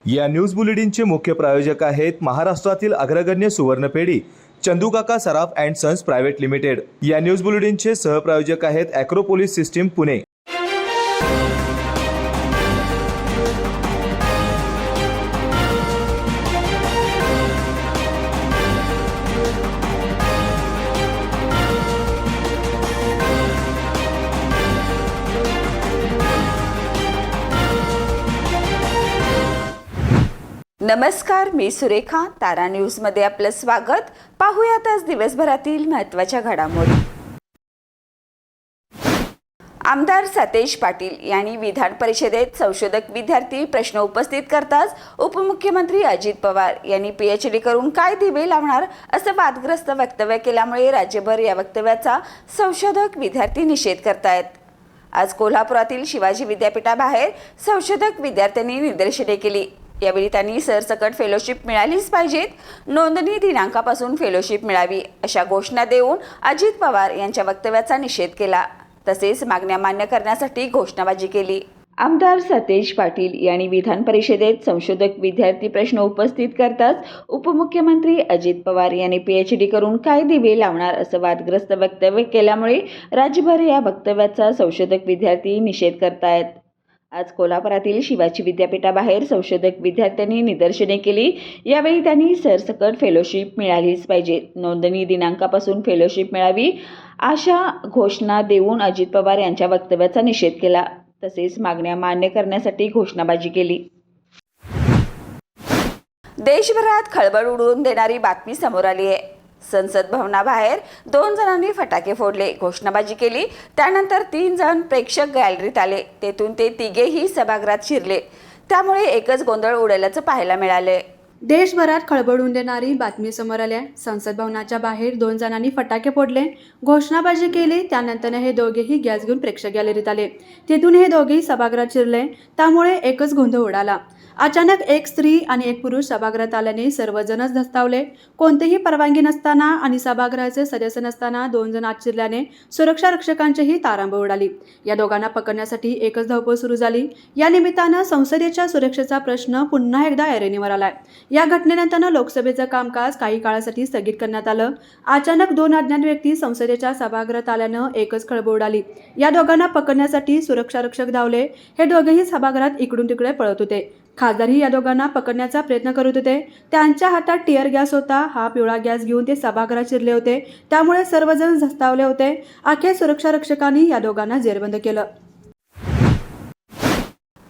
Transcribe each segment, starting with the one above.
या न्यूज बुलेटिनचे मुख्य प्रायोजक आहेत महाराष्ट्रातील अग्रगण्य सुवर्णपेढी चंदूकाका सराफ अँड सन्स प्रायव्हेट लिमिटेड। या न्यूज बुलेटिनचे सहप्रायोजक आहेत ॲक्रोपोलिस सिस्टीम पुणे। नमस्कार, मी सुरेखा। तारा न्यूज मध्ये आपलं स्वागत। पाहूयात आज दिवसभरातील महत्त्वाच्या घडामोडी। आमदार सतेज पाटील यांनी विधान परिषदेत संशोधक विद्यार्थी प्रश्न उपस्थित करताच उपमुख्यमंत्री अजित पवार यांनी PhD करून काय दिवे लावणार असं वादग्रस्त वक्तव्य केल्यामुळे राज्यभर या वक्तव्याचा संशोधक विद्यार्थी निषेध करतायत। आज कोल्हापुरातील शिवाजी विद्यापीठाबाहेर संशोधक विद्यार्थ्यांनी निदर्शने केली। यावेळी त्यांनी सरसकट फेलोशिप मिळालीच पाहिजेत, नोंदणी दिनांकापासून फेलोशिप मिळावी अशा घोषणा देऊन अजित पवार यांच्या वक्तव्याचा निषेध केला। तसेच मागण्या मान्य करण्यासाठी घोषणाबाजी केली। आमदार सतेज पाटील यांनी विधान परिषदेत संशोधक विद्यार्थी प्रश्न उपस्थित करताच उपमुख्यमंत्री अजित पवार यांनी PhD करून काय दिवे लावणार असं वादग्रस्त वक्तव्य केल्यामुळे राज्यभर या वक्तव्याचा संशोधक विद्यार्थी निषेध करतायत। आज कोल्हापुरातील शिवाजी विद्यापीठाबाहेर संशोधक विद्यार्थ्यांनी निदर्शने केली। यावेळी त्यांनी सरसकट फेलोशिप मिळालीच पाहिजे, नोंदणी दिनांकापासून फेलोशिप मिळावी अशा घोषणा देऊन अजित पवार यांच्या वक्तव्याचा निषेध केला। तसेच मागण्या मान्य करण्यासाठी घोषणाबाजी केली। देशभरात खळबळ उडवून देणारी बातमी समोर आली आहे। संसद भवनाबाहेर 2 जणांनी फटाके फोडले, घोषणाबाजी केली। त्यानंतर 3 जण प्रेक्षक गॅलरीत आले, तेथून ते तिघेही सभागृहात शिरले। त्यामुळे एकच गोंधळ उडाल्याचं पाहायला मिळाले। देशभरात खळबळून देणारी बातमी समोर आली आहे। संसद भवनाच्या बाहेर 2 जणांनी फटाके फोडले, घोषणाबाजी केली। त्यानंतर हे दोघेही गॅस घेऊन प्रेक्षक गॅलरीत आले, तेथून हे दोघेही सभागृहात शिरले। त्यामुळे एकच गोंधळ उडाला। अचानक एक स्त्री आणि एक पुरुष सभागृहात आल्याने सर्वजणच धस्तावले। कोणतीही परवानगी नसताना आणि सभागृहाचे सदस्य नसताना 2 जण आत शिरल्याने सुरक्षा रक्षकांचीही तारांबळ उडाली। या दोघांना पकडण्यासाठी एकच धावपळ सुरू झाली। या निमित्तानं संसदेच्या सुरक्षेचा प्रश्न पुन्हा एकदा ऐरणीवर आलाय। या घटनेनंतर लोकसभेचं कामकाज काही काळासाठी स्थगित करण्यात आलं। अचानक 2 अज्ञात व्यक्ती संसदेच्या सभागृहात आल्यानं एकच खळबळ उडाली। या दोघांना पकडण्यासाठी सुरक्षा रक्षक धावले। हे दोघेही सभागृहात इकडून तिकडे पळत होते। खासदारही या दोघांना पकडण्याचा प्रयत्न करत होते। त्यांच्या हातात टिअर गॅस होता। हा पिवळा गॅस घेऊन ते सभागृहात शिरले होते। त्यामुळे सर्वजण धस्तावले होते। अखेर सुरक्षा रक्षकांनी या दोघांना जेरबंद केलं।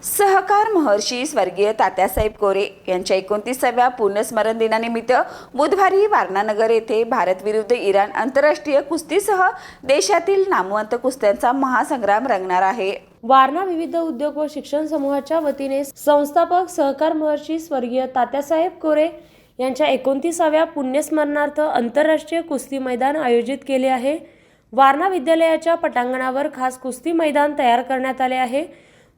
सहकार महर्षी स्वर्गीय तात्यासाहेब कोरे यांच्या 29व्या पुण्यस्मरण दिनानिमित्त बुधवारी वारणानगर येथे भारत विरुद्ध इराण आंतरराष्ट्रीय कुस्तीसह देशातील नामवंत कुस्त्यांचा महासंग्राम रंगणार आहे। वारणा विविध उद्योग व शिक्षण समूहाच्या वतीने संस्थापक सहकार महर्षी स्वर्गीय तात्यासाहेब कोरे यांच्या 29व्या पुण्यस्मरणार्थ आंतरराष्ट्रीय कुस्ती मैदान आयोजित केले आहे। वारणा विद्यालयाच्या पटांगणावर खास कुस्ती मैदान तयार करण्यात आले आहे।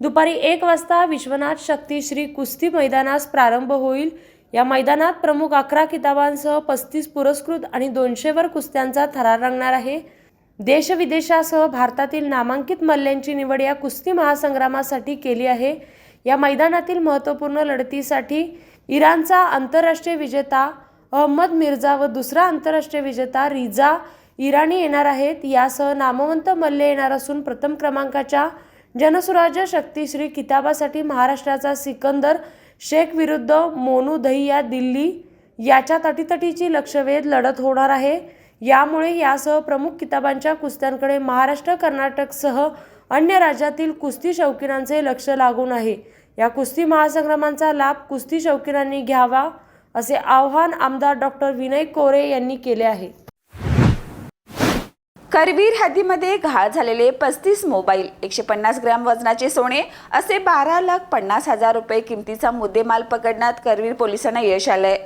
दुपारी 1 वाजता विश्वनाथ शक्ती श्री कुस्ती मैदानास प्रारंभ होईल। या मैदानात प्रमुख 11 किताबांसह 35 पुरस्कृत आणि 200 वर कुस्त्यांचा थरार रंगणार आहे। देशविदेशासह भारतातील नामांकित मल्ल्यांची निवड या कुस्ती महासंग्रामासाठी केली आहे। या मैदानातील महत्त्वपूर्ण लढतीसाठी इराणचा आंतरराष्ट्रीय विजेता अहमद मिर्झा व दुसरा आंतरराष्ट्रीय विजेता रिजा इराणी येणार आहेत। यासह नामवंत मल्ले येणार असून प्रथम क्रमांकाच्या जनसुराज्य शक्तीश्री किताबासाठी महाराष्ट्राचा सिकंदर शेख विरुद्ध मोनू दहिया दिल्ली याच्या तटीतटीची लक्षवेध लढत होणार आहे। यामुळे यासह प्रमुख किताबांच्या कुस्त्यांकडे महाराष्ट्र, कर्नाटकसह अन्य राज्यातील कुस्ती शौकीनांचे लक्ष लागून आहे। या कुस्ती महासंग्रामांचा लाभ कुस्ती शौकीनांनी घ्यावा असे आवाहन आमदार डॉक्टर विनय कोरे यांनी केले आहे। करवीर हद्दीमध्ये घाळ झालेले 35 मोबाईल, 150 ग्रॅम वजनाचे सोने असे 12,50,000 रुपये किमतीचा मुद्देमाल पकडण्यात करवीर पोलिसांना यश आलंय।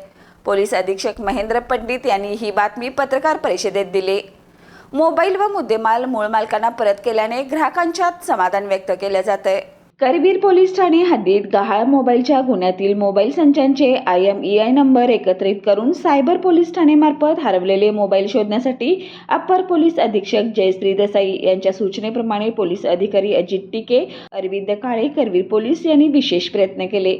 पोलीस अधीक्षक महेंद्र पंडित यांनी ही बातमी पत्रकार परिषदेत दिली। मोबाईल व मुद्देमाल मूळ मालकांना परत केल्याने ग्राहकांच्यात समाधान व्यक्त केले जाते। करवीर पोलीस ठाणे हद्दीत गहाळ मोबाईलच्या गुन्ह्यातील मोबाईल संचांचे IMEI नंबर एकत्रित करून सायबर पोलीस ठाणेमार्फत हरवलेले मोबाईल शोधण्यासाठी अप्पर पोलीस अधीक्षक जयश्री देसाई यांच्या सूचनेप्रमाणे पोलीस अधिकारी अजित टिके, अरविंद काळे, करवीर पोलीस यांनी विशेष प्रयत्न केले।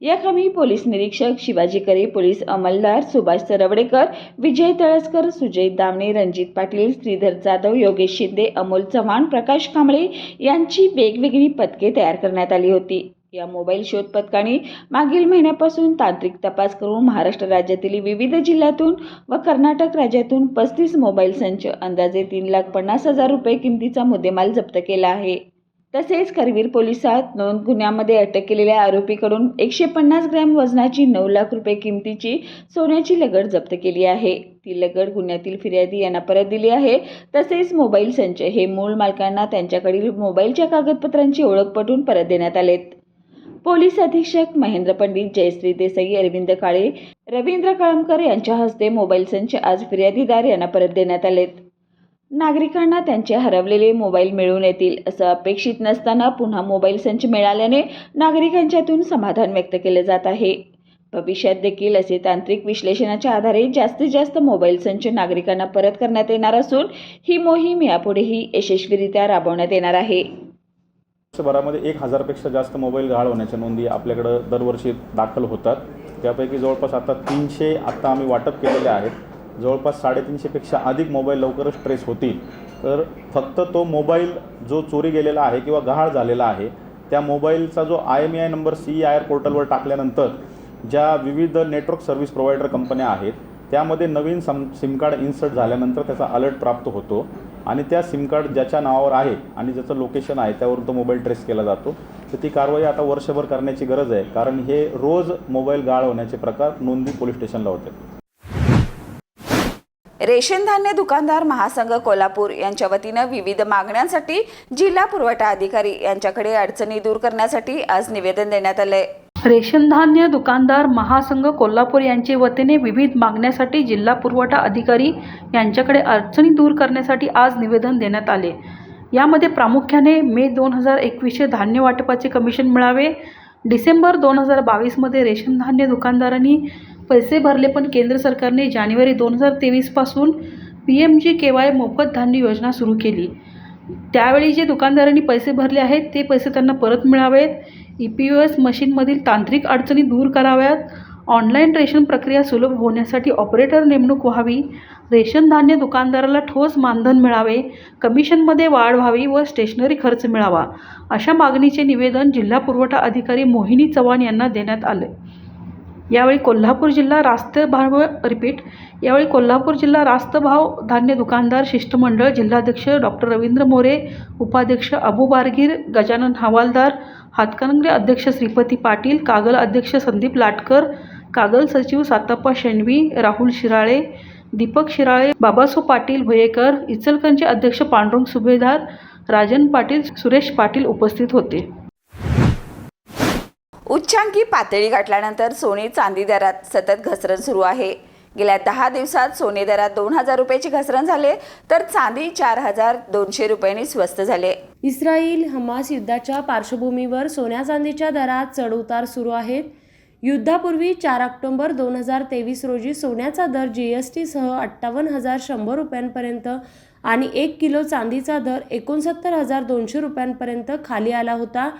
या कामी पोलीस निरीक्षक शिवाजी करे, पोलीस अंमलदार सुभाष सरवडेकर, विजय तळसकर, सुजय दामणे, रणजित पाटील, श्रीधर जाधव, योगेश शिंदे, अमोल चव्हाण, प्रकाश कांबळे यांची वेगवेगळी पथके तयार करण्यात आली होती. या मोबाईल शोध पथकाने मागील महिन्यापासून तांत्रिक तपास करून महाराष्ट्र राज्यातील विविध जिल्ह्यातून व कर्नाटक राज्यातून 35 मोबाईल संच, अंदाजे 3,50,000 रुपये किमतीचा मुद्देमाल जप्त केला आहे. तसेच करवीर पोलिसात नोंद गुन्ह्यामध्ये अटक केलेल्या आरोपीकडून 150 ग्रॅम वजनाची 9 लाख रुपये किमतीची सोन्याची लगड जप्त केली आहे. ती लगड गुन्ह्यातील फिर्यादी यांना परत दिली आहे. तसेच मोबाईल संच हे मूळ मालकांना त्यांच्याकडील मोबाईलच्या कागदपत्रांची ओळख पटवून परत देण्यात आलेत. पोलीस अधीक्षक महेंद्र पंडित, जयश्री देसाई, अरविंद काळे, रवींद्र कळमकर यांच्या हस्ते मोबाईल संच आज फिर्यादीदार यांना परत देण्यात आलेत. नागरिकांना त्यांचे हरवलेले मोबाईल मिळून येतील असं अपेक्षित नसताना पुन्हा मोबाईल संच मिळाल्याने नागरिकांच्यातून समाधान व्यक्त केले जात आहे. भविष्यात देखील असे तांत्रिक विश्लेषणाच्या आधारे जास्तीत जास्त मोबाईल संच नागरिकांना परत करण्यात येणार असून ही मोहीम यापुढेही यशस्वीरित्या राबवण्यात येणार आहे. वर्षभरामध्ये 1,000पेक्षा जास्त मोबाईल गहाळ होण्याच्या नोंदी आपल्याकडं दरवर्षी दाखल होतात. त्यापैकी जवळपास आता 300 आम्ही वाटप केलेले आहेत. जवळपास 350पेक्षा अधिक मोबाईल लवकरच ट्रेस होतील. तर फक्त तो मोबाईल जो चोरी गेलेला आहे किंवा गहाळ झालेला आहे त्या मोबाईलचा जो IMEI नंबर CEIR पोर्टलवर टाकल्यानंतर ज्या विविध नेटवर्क सर्व्हिस प्रोव्हायडर कंपन्या आहेत त्यामध्ये नवीन सिम कार्ड इन्सर्ट झाल्यानंतर त्याचा अलर्ट प्राप्त होतो आणि त्या सिम कार्ड ज्याच्या नावावर आहे आणि ज्याचं लोकेशन आहे त्यावरून तो मोबाईल ट्रेस केला जातो. तर ती कारवाई आता वर्षभर करण्याची गरज आहे, कारण हे रोज मोबाईल गहाळ होण्याचे प्रकार नोंदी पोलीस स्टेशनला होते. रेशन धान्य दुकानदार महासंघ कोल्हापूर यांच्या वतीनं विविध मागण्यांसाठी जिल्हा पुरवठा अधिकारी यांच्याकडे अडचणी दूर करण्यासाठी आज निवेदन देण्यात आले. रेशन धान्य दुकानदार महासंघ कोल्हापूर यांचे वतीने विविध मागण्यासाठी जिल्हा पुरवठा अधिकारी यांच्याकडे अडचणी दूर करण्यासाठी आज निवेदन देण्यात आले. यामध्ये प्रामुख्याने मे 2021 धान्य वाटपाचे कमिशन मिळावे, डिसेंबर 2022 रेशन धान्य दुकानदारांनी पैसे भरले पण केंद्र सरकारने जानेवारी 2023 पासून PMGKY मोफत धान्य योजना सुरू केली. त्यावेळी जे दुकानदारांनी पैसे भरले आहेत ते पैसे त्यांना परत मिळावेत. EPOS मशीनमधील तांत्रिक अडचणी दूर कराव्यात. ऑनलाईन रेशन प्रक्रिया सुलभ होण्यासाठी ऑपरेटर नेमणूक व्हावी. रेशन धान्य दुकानदाराला ठोस मानधन मिळावे. कमिशनमध्ये वाढ व्हावी व स्टेशनरी खर्च मिळावा. अशा मागणीचे निवेदन जिल्हा पुरवठा अधिकारी मोहिनी चव्हाण यांना देण्यात आले. यावेळी कोल्हापूर जिल्हा रास्त भाव धान्य दुकानदार शिष्टमंडळ जिल्हाध्यक्ष डॉक्टर रवींद्र मोरे, उपाध्यक्ष अबू बारगीर, गजानन हवालदार, हातकणंगले अध्यक्ष श्रीपती पाटील, कागल अध्यक्ष संदीप लाटकर, कागल सचिव सातप्पा शेणवी, राहुल शिराळे, दीपक शिराळे, बाबासो पाटील भयेकर, इचलकरंजी अध्यक्ष पांडुरंग सुभेदार, राजन पाटील, सुरेश पाटील उपस्थित होते. उच्चांकी पातळी गाठल्यानंतर सोने चांदी दरात सतत घसरण सुरू आहे. गेल्या 10 दिवसात सोने दरात 2,000 रुपयाची घसरण झाले तर चांदी 4,200 रुपयांनी स्वस्त झाले. इस्रायल हमास युद्धाच्या पार्श्वभूमीवर सोन्या चांदीच्या दरात चढउतार सुरू आहेत. युद्धापूर्वी 4 ऑक्टोबर 2023 रोजी सोन्याचा दर GST सह 58,100 रुपयांपर्यंत आणि 1 किलो चांदीचा दर 69,200 रुपयांपर्यंत खाली आला होता.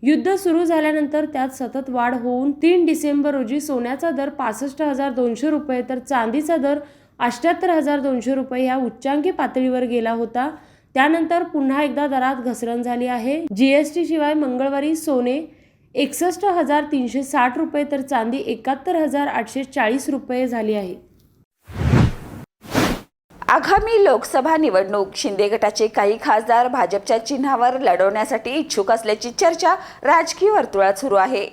युद्ध सुरू झाल्यानंतर त्यात सतत वाढ होऊन 3 डिसेंबर रोजी सोन्याचा दर 65,200 रुपये तर चांदीचा दर 78,200 रुपये या उच्चांकी पातळीवर गेला होता. त्यानंतर पुन्हा एकदा दरात घसरण झाली आहे. GST शिवाय मंगळवारी सोने 61,360 रुपये तर चांदी 71,840 रुपये झाली आहे. आगामी लोकसभा निवडणूक शिंदे गटाचे काही खासदार भाजपच्या चिन्हावर लढवण्यासाठी इच्छुक असल्याची चर्चा राजकीय वर्तुळात सुरू आहे.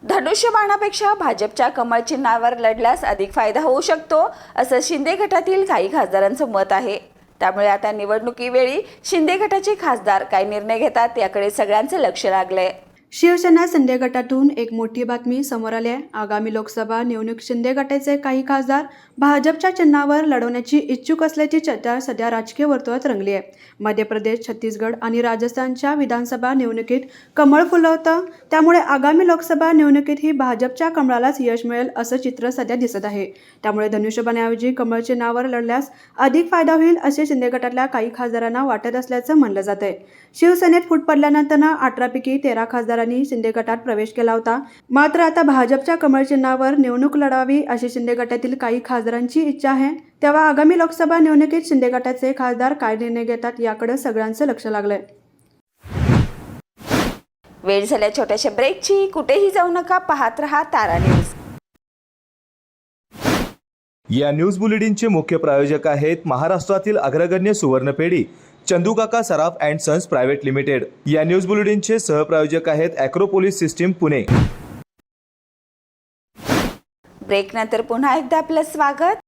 धनुष्यबाणापेक्षा भाजपच्या कमळ चिन्हावर लढल्यास अधिक फायदा होऊ शकतो असं शिंदे गटातील काही खासदारांचं मत आहे. त्यामुळे आता निवडणुकीवेळी शिंदे गटाचे खासदार काय निर्णय घेतात याकडे सगळ्यांचं लक्ष लागलंय. शिवसेना शिंदे गटातून एक मोठी बातमी समोर आली आहे. आगामी लोकसभा निवडणूक शिंदे गटाचे काही खासदार भाजपच्या चिन्हावर लढवण्याची इच्छुक असल्याची चर्चा सध्या राजकीय वर्तुळात रंगली आहे. मध्य प्रदेश, छत्तीसगड आणि राजस्थानच्या विधानसभा निवडणुकीत कमळ फुलवतं. त्यामुळे आगामी लोकसभा निवडणुकीतही भाजपच्या कमळालाच यश मिळेल असं चित्र सध्या दिसत आहे. त्यामुळे धनुष्यबाणाऐवजी कमळ चिन्हावर लढल्यास अधिक फायदा होईल असे शिंदे गटातल्या काही खासदारांना वाटत असल्याचं म्हणलं जात आहे. शिवसेनेत फूट पडल्यानंतर 18 पैकी 13 खासदार आमदारांनी शिंदे गटात प्रवेश केला होता. मात्र आता भाजपच्या कमळ चिन्हावर निवडणूक लढवावी अशी शिंदे गटातील काही खासदारांची इच्छा आहे. तेव्हा आगामी लोकसभा निवडणुकीत शिंदे गटाचे खासदार काय निर्णय घेतात याकडे सगळ्यांचं लक्ष लागलंय. वेळ झाल्या छोट्याशा ब्रेकची. कुठेही जाऊ नका, पाहत रहा तारा न्यूज. या न्यूज बुलेटिनचे मुख्य प्रायोजक आहेत महाराष्ट्रातील अग्रगण्य सुवर्णपेढी चंदूकाका सराफ अँड सन्स प्रायव्हेट लिमिटेड. या न्यूज बुलेटिनचे सहप्रायोजक आहेत ॲक्रोपोलिस सिस्टीम पुणे. ब्रेक नंतर पुन्हा एकदा आपलं स्वागत.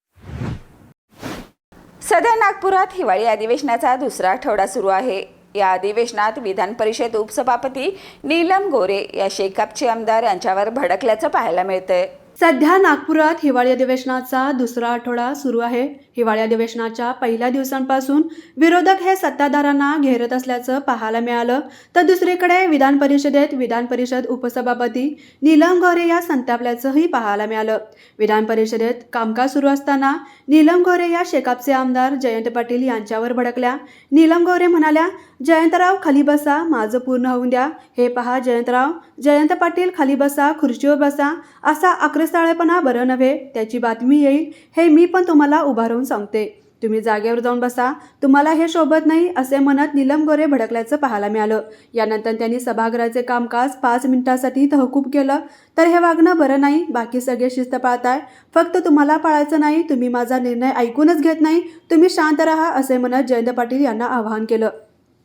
सध्या नागपुरात हिवाळी अधिवेशनाचा दुसरा आठवडा सुरू आहे. या अधिवेशनात विधान परिषद उपसभापती नीलम गोरे या शेकापचे आमदार यांच्यावर भडकल्याचं पाहायला मिळतंय. सध्या नागपुरात हिवाळी अधिवेशनाचा दुसरा आठवडा सुरू आहे. हिवाळी अधिवेशनाच्या पहिल्या दिवसांपासून विरोधक हे सत्ताधाऱ्यांना घेरत असल्याचं पाहायला मिळालं, तर दुसरीकडे विधान परिषदेत विधान परिषद उपसभापती नीलम गोरे या संतापल्याचंही पाहायला मिळालं. विधान परिषदेत कामकाज सुरू असताना नीलम गोरे या शेकापचे आमदार जयंत पाटील यांच्यावर भडकल्या. नीलम गोरे म्हणाल्या, जयंतराव खाली बसा, माझं पूर्ण होऊन द्या. हे पहा जयंत पाटील खाली बसा, खुर्चीवर बसा. असा आक्रस्ताळेपणा बरं नव्हे. त्याची बातमी येईल हे मी पण तुम्हाला उभारून सांगते. तुम्ही जागेवर जाऊन बसा, तुम्हाला हे शोभत नाही असे म्हणत नीलम गोरे भडकल्याचं पाहायला मिळालं. यानंतर त्यांनी सभागृहाचे कामकाज 5 मिनिटांसाठी तहकूब केलं. तर हे वागणं बरं नाही. बाकी सगळे शिस्त पाळताय, फक्त तुम्हाला पाळायचं नाही. तुम्ही माझा निर्णय ऐकूनच घेत नाही. तुम्ही शांत राहा असे म्हणत जयंत पाटील यांना आवाहन केलं.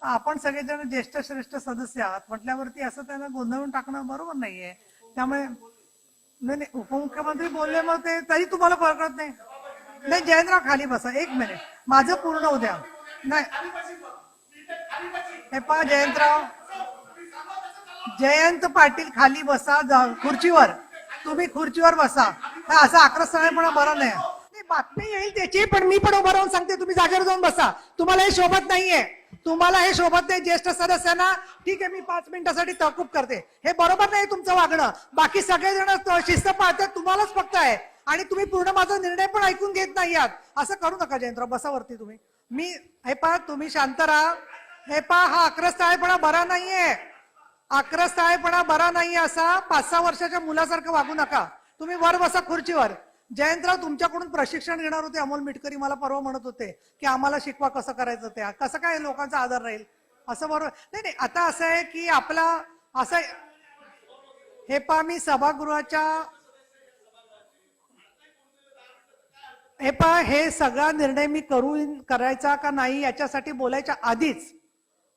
आपण सगळेजण ज्येष्ठ श्रेष्ठ सदस्य आहात म्हटल्यावरती असं त्यांना गोंधळून टाकणं बरोबर नाहीये. त्यामुळे नाही उपमुख्यमंत्री बोलले मग ते तरी तुम्हाला कळत नाही. नाही जयंतराव खाली बसा, 1 मिनिट माझं पूर्ण होऊ द्या. नाही हे पहा जयंत पाटील खाली बसा खुर्चीवर. तुम्ही खुर्चीवर बसा. असं आक्रस्ताळेपणा बरं नाही. बातमी येईल त्याची, पण मी पण उभं राहून सांगते तुम्ही जागेवर जाऊन बसा. तुम्हाला हे शोभत नाहीये. तुम्हाला हे शोभत नाही ज्येष्ठ सदस्यांना. ठीक आहे, मी 5 मिनिटासाठी तहकूब करते. हे बरोबर नाही तुमचं वागणं. बाकी सगळेजण शिस्त पाळतात, तुम्हालाच फक्त आहे. आणि तुम्ही पूर्ण माझा निर्णय पण ऐकून घेत नाही आहात. असं करू नका जयंतराव, बसावरती तुम्ही. मी हे पहा, तुम्ही शांत राहा. हे पहा, हा आक्रस्ताळेपणा बरा नाहीये. आक्रस्ताळेपणा बरा नाहीये. असा 5-6 वर्षाच्या मुलासारखं वागू नका. तुम्ही वर बसा खुर्चीवर. जयंतराव तुमच्याकडून प्रशिक्षण घेणार होते. अमोल मिटकरी मला परवा म्हणत होते की आम्हाला शिकवा कसं करायचं. ते कसं काय लोकांचा आदर राहील असं बरोबर नाही. आता असं आहे की आपला असं हे पहा, मी सभागृहाच्या हे पहा, हे सगळा निर्णय मी करायचा का नाही याच्यासाठी बोलायच्या आधीच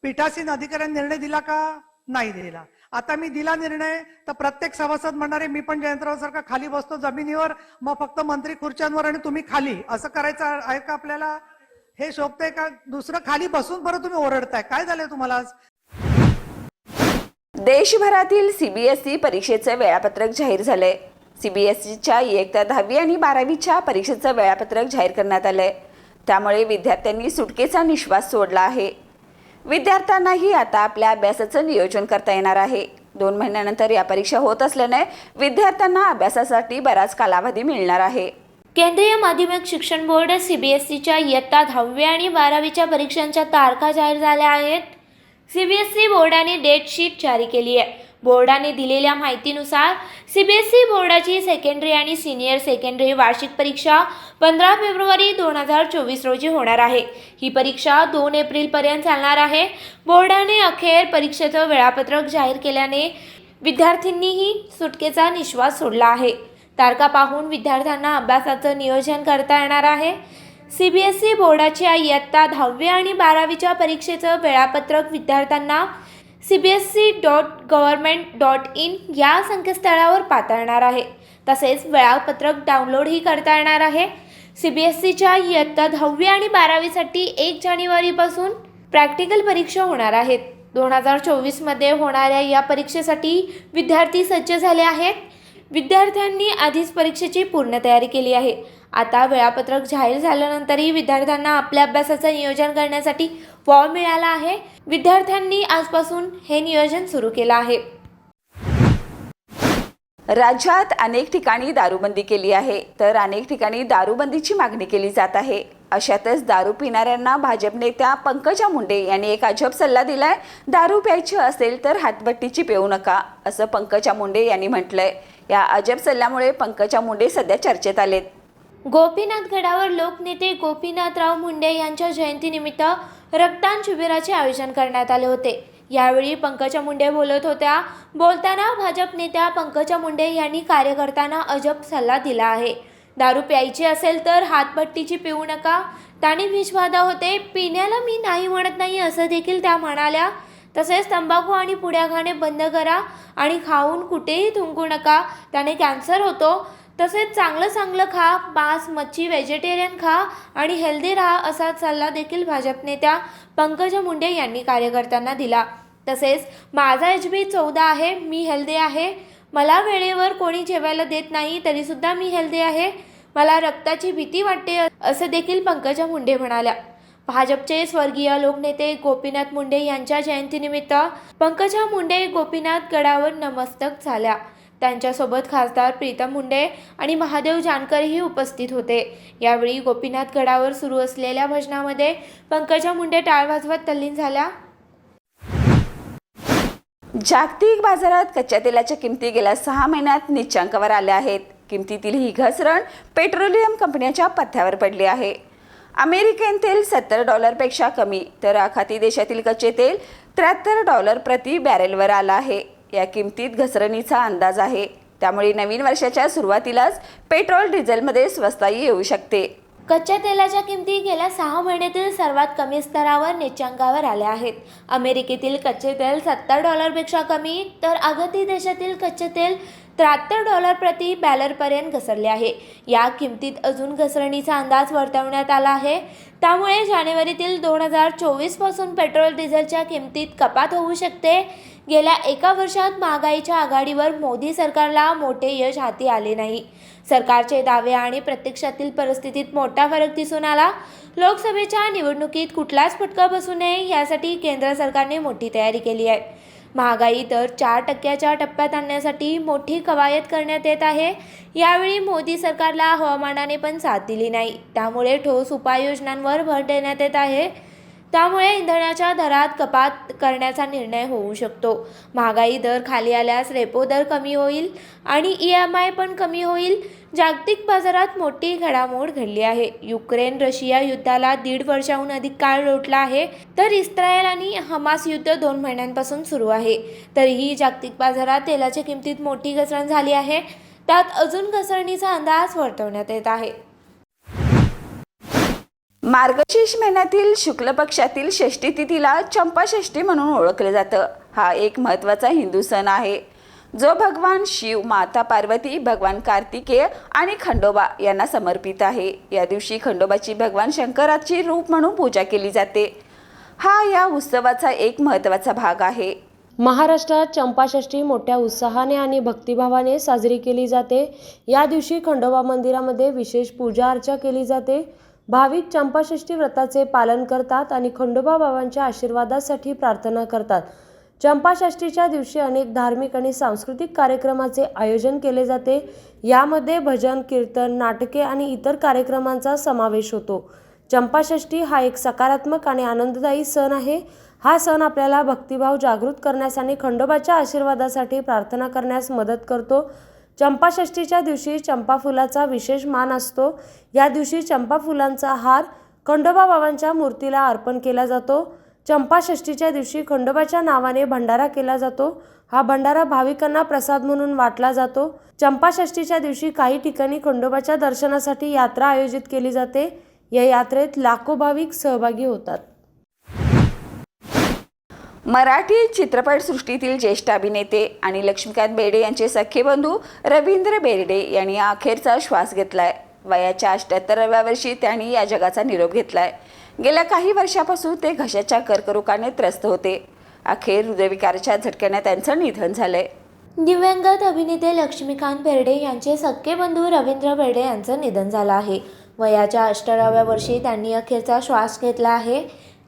पीठासीन अधिकाऱ्यांनी निर्णय दिला का नाही दिला. आता मी दिला निर्णय तर प्रत्येक सभासद म्हणणारे मी पण जयंतराव सारखा खाली बसतो जमिनीवर, मग फक्त मंत्री खुर्च्यांवर आणि तुम्ही खाली. असं करायचं आहे का आपल्याला? हे शोभतंय का? दुसरं खाली बसून बरं तुम्ही ओरडताय. काय झालंय तुम्हाला आज? देशभरातील सीबीएसई परीक्षेचं वेळापत्रक जाहीर झालंय. सीबीएसईच्या इयत्ता 10वी आणि 12वीच्या परीक्षेचं वेळापत्रक जाहीर करण्यात आलंय. त्यामुळे विद्यार्थ्यांनी सुटकेचा निश्वास सोडला आहे. विद्यार्थ्यांनाही आता आपल्या अभ्यासाचं नियोजन करता येणार आहे. 2 महिन्यानंतर या परीक्षा होत असल्याने विद्यार्थ्यांना अभ्यासासाठी बराच कालावधी मिळणार आहे. केंद्रीय माध्यमिक शिक्षण बोर्ड सीबीएसईच्या इयत्ता 10वी आणि 12वीच्या परीक्षांच्या तारखा जाहीर झाल्या आहेत. सीबीएसई बोर्डाने डेट शीट जारी केली आहे. बोर्डाने दिलेल्या माहितीनुसार सीबीएसई बोर्डाची सेकंडरी आणि सिनियर सेकंडरी वार्षिक परीक्षा 15 फेब्रुवारी 2024 रोजी होणार आहे. ही परीक्षा 2 एप्रिलपर्यंत चालणार आहे. बोर्डाने अखेर परीक्षेचं वेळापत्रक जाहीर केल्याने विद्यार्थ्यांनीही सुटकेचा निश्वास सोडला आहे. तारखा पाहून विद्यार्थ्यांना अभ्यासाचं नियोजन करता येणार आहे. सीबीएसई बोर्डाच्या इयत्ता 10वी आणि 12वीच्या परीक्षेचं वेळापत्रक विद्यार्थ्यांना cbse.government.in या संकेतस्थळावर पाहता येणार आहे. तसेच वेळापत्रक डाउनलोडही करता येणार आहे. सीबीएसईच्या इयत्ता 10वी आणि 12वीसाठी 1 जानेवारीपासून प्रॅक्टिकल परीक्षा होणार आहेत. 2024मध्ये होणाऱ्या या परीक्षेसाठी विद्यार्थी सज्ज झाले आहेत. विद्यार्थ्यांनी आधीच परीक्षेची पूर्ण तयारी केली आहे. आता वेळापत्रक जाहीर झाल्यानंतरही विद्यार्थ्यांना आपल्या अभ्यासाचं नियोजन करण्यासाठी फॉर्म मिळाला आहे. विद्यार्थ्यांनी आजपासून हे नियोजन सुरू केलं आहे. राज्यात अनेक ठिकाणी दारूबंदी केली आहे, तर अनेक ठिकाणी दारूबंदीची मागणी केली जात आहे. अशातच दारू पिणाऱ्यांना भाजप नेत्या पंकजा मुंडे यांनी एक अजब सल्ला दिलाय. दारू प्यायची असेल तर हातभट्टीची पिऊ नका, असं पंकजा मुंडे यांनी म्हटलंय. या अजब सल्ल्यामुळे पंकजा मुंडे सध्या चर्चेत आलेत. गोपीनाथ गडावर लोकनेते गोपीनाथराव मुंडे यांच्या जयंतीनिमित्त रक्तदान शिबिराचे आयोजन करण्यात आले होते. यावेळी पंकजा मुंडे बोलत होत्या. बोलताना भाजप नेत्या पंकजा मुंडे यांनी कार्यकर्त्यांना अजब सल्ला दिला आहे. दारू प्यायची असेल तर हातभट्टीची पिऊ नका. त्याने विषबाधा होते. पिण्याला मी नाही म्हणत नाही असं देखील त्या म्हणाल्या. तसेच तंबाखू आणि पुड्या खाणे बंद करा आणि खाऊन कुठेही थुंकू नका, त्याने कॅन्सर होतो. तसेच चांगलं खा, मांस मच्छी व्हेजिटेरियन खा आणि हेल्दी राहा, असा सल्ला देखील भाजप नेत्या पंकजा मुंडे यांनी कार्यकर्त्यांना दिला. तसेच माझा HB 14 आहे, मी हेल्दी आहे. मला वेळेवर कोणी जेवायला देत नाही तरीसुद्धा मी हेल्दी आहे. मला रक्ताची भीती वाटते, असं देखील पंकजा मुंडे म्हणाल्या. भाजपचे स्वर्गीय लोकनेते गोपीनाथ मुंडे यांच्या जयंतीनिमित्त पंकजा मुंडे गोपीनाथ गडावर नमस्तक झाल्या. त्यांच्यासोबत खासदार प्रीतम मुंडे आणि महादेव जानकरही उपस्थित होते. यावेळी गोपीनाथ गडावर सुरू असलेल्या भजनामध्ये पंकजा मुंडे टाळ वाजवत तल्लीन झाल्या. जागतिक बाजारात कच्च्या तेलाच्या किमती गेल्या 6 महिन्यात नीचांकावर आल्या आहेत. किमतीतील ही घसरण पेट्रोलियम कंपन्यांच्या पथ्यावर पडली आहे. अमेरिकन तेल $70 कमी, तर आखाती देशातील कच्चे तेल $73 प्रति बॅरेलवर आलं आहे. या किमतीत घसरणीचा अंदाज आहे. त्यामुळे नवीन वर्षाच्या सुरुवातीलाच पेट्रोल डिझेलमध्ये स्वस्ताई येऊ शकते. कच्च्या तेलाच्या किमती गेल्या 6 महिन्यातील सर्वात कमी स्तरावर नीचांकावर आल्या आहेत. अमेरिकेतील कच्चे तेल $70 कमी, तर आखाती देशातील कच्चे तेल $73 प्रति बॅरलपर्यंत घसरले आहे. या किमतीत अजून घसरणीचा अंदाज वर्तवण्यात आला आहे. त्यामुळे जानेवारीतील 2024 पासून पेट्रोल डिझेलच्या किमतीत कपात होऊ शकते. गेल्या 1 वर्षात महागाईच्या आघाडीवर मोदी सरकारला मोठे यश हाती आले नाही. सरकारचे दावे आणि प्रत्यक्षातील परिस्थितीत मोठा फरक दिसून आला. लोकसभेच्या निवडणुकीत कुठलाच फटका बसू नये यासाठी केंद्र सरकारने मोठी तयारी केली आहे. महागाई दर 4% टप्प्यात आणण्यासाठी मोठी कवायत करण्यात येत आहे. यावेळी मोदी सरकारला हवामानाने पण साथ दिली नाही. त्यामुळे ठोस उपाययोजनांवर भर देण्यात येत आहे. त्यामुळे इंधनाच्या दरात कपात करण्याचा निर्णय होऊ शकतो. महागाई दर खाली आल्यास रेपो दर कमी होईल आणि EMI पण कमी होईल. जागतिक बाजारात मोठी घडामोड घडली आहे. युक्रेन रशिया युद्धाला 1.5 वर्षाहून अधिक काळ लोटला आहे, तर इस्रायल आणि हमास युद्ध 2 महिन्यांपासून सुरू आहे. तरीही जागतिक बाजारात तेलाच्या किमतीत मोठी घसरण झाली आहे. त्यात अजून घसरणीचा अंदाज वर्तवण्यात येत आहे. मार्गशीर्ष महिन्यातील शुक्ल पक्षातील षष्ठी तिथीला चंपाषष्ठी म्हणून ओळखले जातं. हा एक महत्त्वाचा हिंदू सण आहे, जो भगवान शिव, माता पार्वती, भगवान कार्तिकेय आणि खंडोबा यांना समर्पित आहे. या दिवशी खंडोबाची भगवान शंकराची रूप म्हणून पूजा केली जाते. हा या उत्सवाचा एक महत्त्वाचा भाग आहे. महाराष्ट्रात चंपाषष्ठी मोठ्या उत्साहाने आणि भक्तिभावाने साजरी केली जाते. या दिवशी खंडोबा मंदिरामध्ये विशेष पूजा अर्चा केली जाते. भाविक चंपाषष्ठी व्रताचे पालन करतात आणि खंडोबा बाबांच्या आशीर्वादासाठी प्रार्थना करतात. चंपाषष्ठीच्या दिवशी अनेक धार्मिक आणि सांस्कृतिक कार्यक्रमाचे आयोजन केले जाते. यामध्ये भजन, कीर्तन, नाटके आणि इतर कार्यक्रमांचा समावेश होतो. चंपाषष्ठी हा एक सकारात्मक आणि आनंददायी सण आहे. हा सण आपल्याला भक्तिभाव जागृत करण्यास आणि खंडोबाच्या आशीर्वादासाठी प्रार्थना करण्यास मदत करतो. चंपाषष्ठीच्या दिवशी चंपा फुलाचा विशेष मान असतो. या दिवशी चंपा फुलांचा हार खंडोबा बाबांच्या मूर्तीला अर्पण केला जातो. चंपाषष्ठीच्या दिवशी खंडोबाच्या नावाने भंडारा केला जातो. हा भंडारा भाविकांना प्रसाद म्हणून वाटला जातो. चंपाषष्ठीच्या दिवशी काही ठिकाणी खंडोबाच्या दर्शनासाठी यात्रा आयोजित केली जाते. या यात्रेत लाखो भाविक सहभागी होतात. मराठी चित्रपटसृष्टीतील ज्येष्ठ अभिनेते आणि लक्ष्मीकांत बेर्डे यांचे सख्खे बंधू रवींद्र बेर्डे यांनी अखेरचा श्वास घेतलाय. वयाच्या 78व्या वर्षी त्यांनी या जगाचा निरोप घेतलाय. गेल्या काही वर्षापासून ते घशाच्या कर्करोगाने त्रस्त होते. अखेर हृदयविकाराच्या झटक्याने त्यांचं निधन झालंय. दिवंगत अभिनेते लक्ष्मीकांत बेर्डे यांचे सख्खे बंधू रवींद्र बेर्डे यांचं निधन झालं आहे. वयाच्या 78व्या वर्षी त्यांनी अखेरचा श्वास घेतला आहे.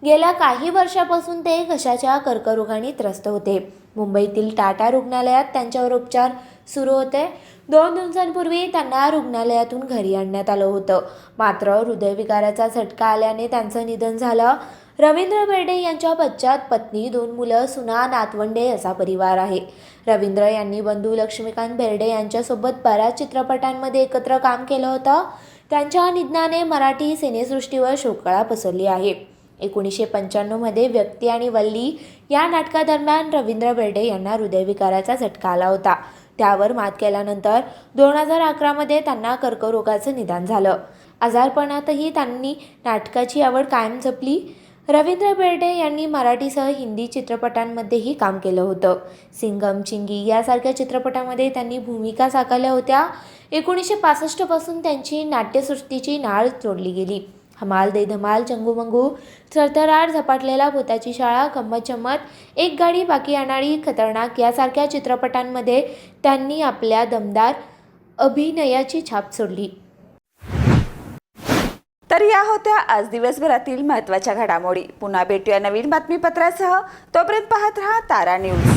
गेल्या काही वर्षापासून ते घशाच्या कर्करोगाने त्रस्त होते. मुंबईतील टाटा रुग्णालयात त्यांच्यावर उपचार सुरू होते. 2 दिवसांपूर्वी त्यांना रुग्णालयातून घरी आणण्यात आलं होतं. मात्र हृदयविकाराचा झटका आल्याने त्यांचं निधन झालं. रवींद्र बेर्डे यांच्या पश्चात पत्नी, 2 मुलं, सुना, नातवंडे असा परिवार आहे. रवींद्र यांनी बंधू लक्ष्मीकांत बेर्डे यांच्यासोबत बऱ्याच चित्रपटांमध्ये एकत्र काम केलं होतं. त्यांच्या निधनाने मराठी सिनेसृष्टीवर शोककळा पसरली आहे. 1995 मध्ये व्यक्ती आणि वल्ली या नाटकादरम्यान रवींद्र बेर्डे यांना हृदयविकाराचा झटका आला होता. त्यावर मात केल्यानंतर 2011 मध्ये त्यांना कर्करोगाचं निदान झालं. आजारपणातही त्यांनी नाटकाची आवड कायम जपली. रवींद्र बेर्डे यांनी मराठीसह हिंदी चित्रपटांमध्येही काम केलं होतं. सिंगम, चिंगी यासारख्या चित्रपटामध्ये त्यांनी भूमिका साकारल्या होत्या. 1965 पासून त्यांची नाट्यसृष्टीची नाळ जोडली गेली. हमाल दे धमाल, चंगू मंगू, थरथराट, झपाटलेला भूताची शाळा, गंमत जम्मत, एक गाडी बाकी अनाडी, खतरनाक यासारख्या चित्रपटांमध्ये त्यांनी आपल्या दमदार अभिनयाची छाप सोडली. तर या होत्या आज दिवसभरातील महत्त्वाच्या घडामोडी. पुन्हा भेटूया नवीन बातमीपत्रासह. तोपर्यंत पाहत रहा तारा न्यूज.